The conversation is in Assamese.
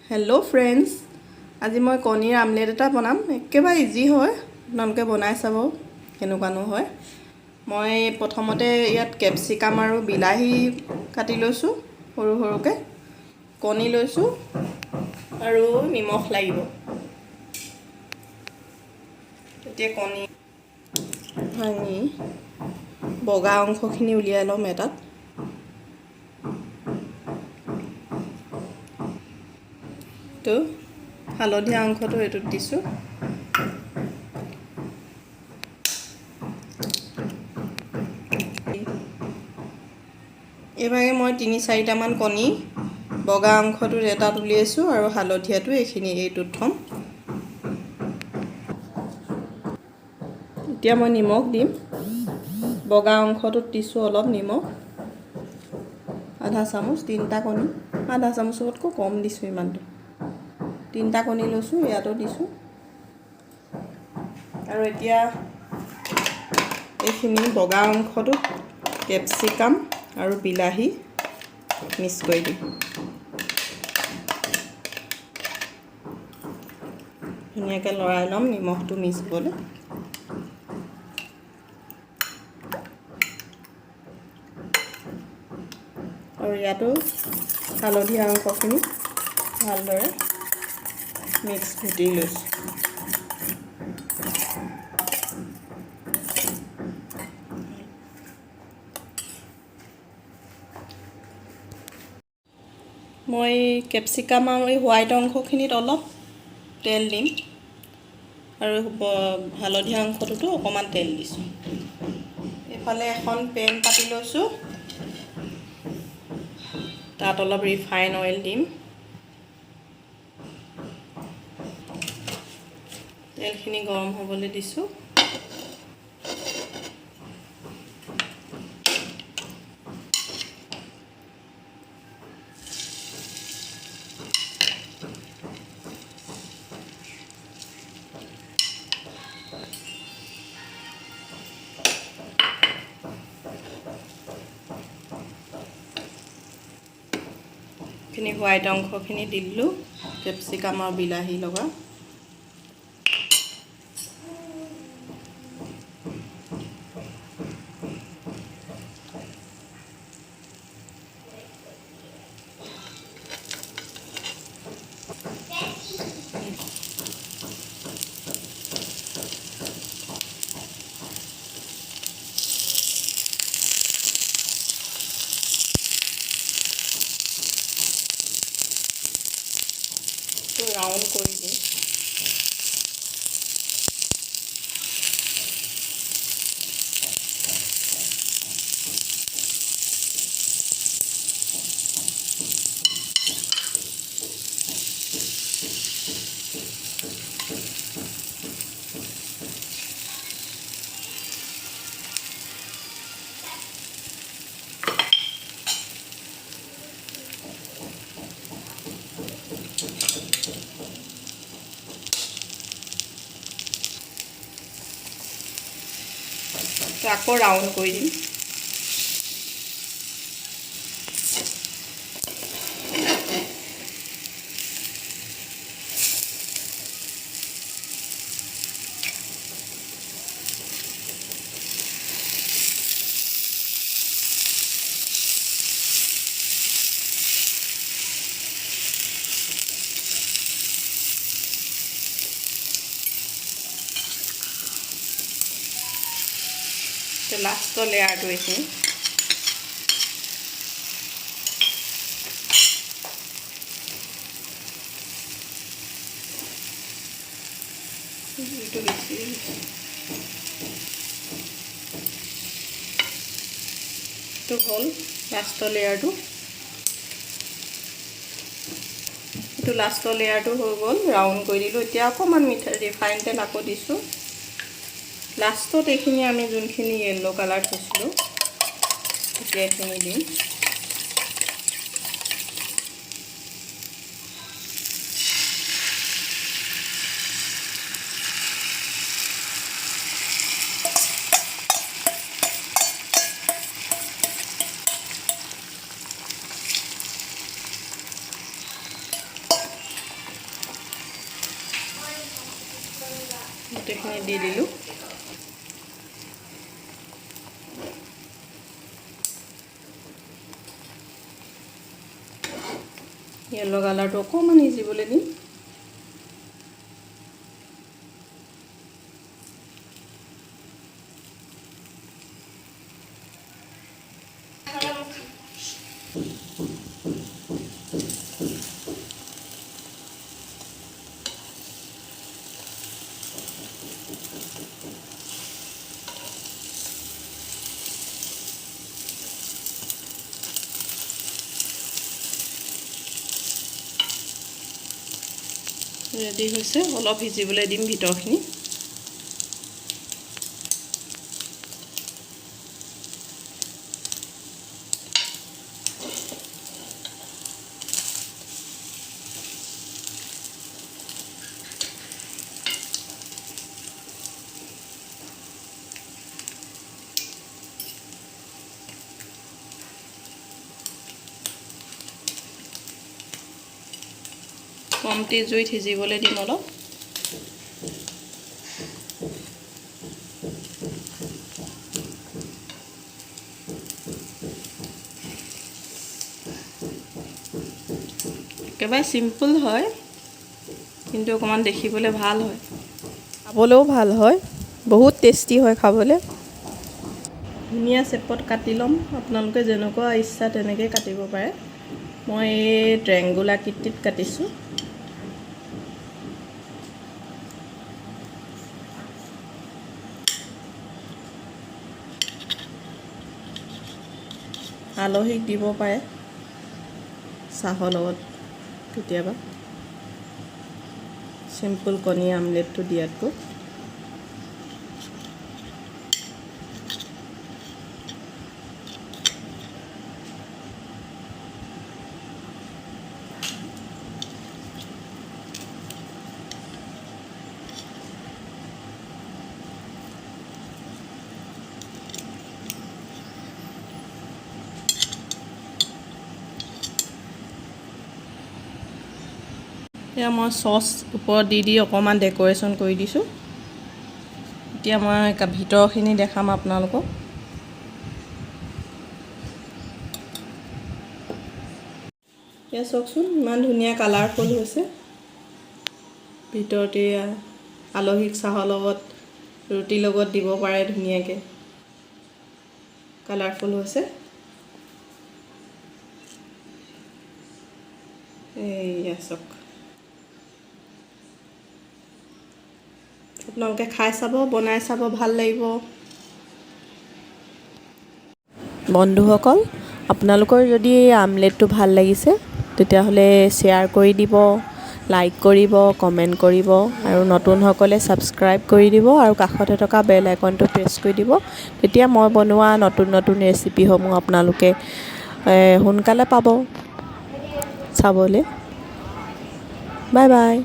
হেল্ল' ফ্ৰেণ্ডছ, আজি মই কণীৰ আমলেট এটা বনাম। একেবাৰে ইজি হয়, আপোনালোকে বনাই চাব কেনেকুৱানো হয়। মই প্ৰথমতে ইয়াত কেপচিকাম আৰু বিলাহী কাটি লৈছোঁ সৰু সৰুকৈ, কণী লৈছোঁ আৰু নিমখ লাগিব। এতিয়া কণী ভাঙি বগা অংশখিনি উলিয়াই ল'ম এটাত। তো হালধীয়া অংশটো এইটোত দিছোঁ। এইভাগে মই ৩-৪টামান কণী বগা অংশটোত এটাত উলিয়াইছোঁ আৰু হালধীয়াটো এইটোত থ'ম। এতিয়া মই নিমখ দিম। বগা অংশটোত দিছোঁ অলপ নিমখ, আধা চামুচ। 3টা কণী, আধা চামুচতকৈ কম দিছোঁ। ইমানটো 3টা কণী লৈছোঁ, ইয়াতো দিছোঁ। আৰু এতিয়া এইখিনি বগা অংশটোত কেপচিকাম আৰু বিলাহী মিক্স কৰি দিম। ধুনীয়াকৈ লৰাই ল'ম নিমখটো মিক্স হ'বলৈ। আৰু ইয়াতো হালধীয়া অংশখিনি ভালদৰে মিক্স ঘুটি লৈছোঁ। মই কেপচিকাম আৰু এই হোৱাইট অংশখিনিত অলপ তেল দিম আৰু হালধীয়া অংশটোতো অকণমান তেল দিছোঁ। এইফালে এখন পেন পাতি লৈছোঁ, তাত অলপ ৰিফাইন অইল দিম। তেলখিনি গৰম হ'বলৈ দিছোঁ। এইখিনি হোৱাইট অংশখিনি দি দিলোঁ, কেপচিকাম আৰু বিলাহী লগা। ৰাউণ্ড কৰি দিম। আকৌ ৰাউণ্ড কৰি দিম। লাষ্টৰ লেয়াৰটো এইখিনি। এইটো বেছি এইটো হ'ল লাষ্টৰ লেয়াৰটো। এইটো লাষ্টৰ লেয়াৰটো হৈ গ'ল, ৰাউণ্ড কৰি দিলোঁ। এতিয়া অকণমান ৰিফাইন তেল আকৌ দিছোঁ। লাষ্টত এইখিনি আমি যোনখিনি য়েল্ল' কালাৰ থৈছিলোঁ, এতিয়া এইখিনি দিম। গোটেইখিনি দি দিলোঁ। য়েল্লো কালাৰটো অকণমান সিজিবলৈ দিম। ৰেডি হৈছে, অলপ সিজিবলৈ দিম ভিতৰখিনি। কমটি জুইত সিজিবলৈ দিম অলপ। একেবাৰে চিম্পল হয়, কিন্তু অকণমান দেখিবলৈ ভাল হয়, খাবলৈও ভাল হয়, বহুত টেষ্টি হয় খাবলৈ। ধুনীয়া শ্বেপত কাটি ল'ম, আপোনালোকে যেনেকুৱা ইচ্ছা তেনেকৈ কাটিব পাৰে। মই এই ট্ৰেংগুলাৰ আকৃতিত কাটিছোঁ। আলহীক দিব পাৰে চাহৰ লগত কেতিয়াবা, চিম্পুল কণী আমলেটটো দিয়াতকৈ। এতিয়া মই চচ ওপৰত দি অকণমান ডেক'ৰেশ্যন কৰি দিছোঁ। এতিয়া মই ভিতৰখিনি দেখাম আপোনালোকক। এতিয়া চাওকচোন, ইমান ধুনীয়া কালাৰফুল হৈছে। ভিতৰতে আলহীক চাহৰ লগত, ৰুটিৰ লগত দিব পাৰে ধুনীয়াকৈ। কালাৰফুল হৈছে। এইয়া চাওক, আপোনালোকে খাই চাব, বনাই চাব, ভাল লাগিব। বন্ধুসকল, আপোনালোকৰ যদি এই আমলেটটো ভাল লাগিছে তেতিয়াহ'লে শ্বেয়াৰ কৰি দিব, লাইক কৰিব, কমেণ্ট কৰিব, আৰু নতুনসকলে ছাবস্ক্ৰাইব কৰি দিব, আৰু কাষতে থকা বেল আইকনটো প্ৰেছ কৰি দিব। তেতিয়া মই বনোৱা নতুন নতুন ৰেচিপিসমূহ আপোনালোকে সোনকালে পাব চাবলৈ। Bye bye.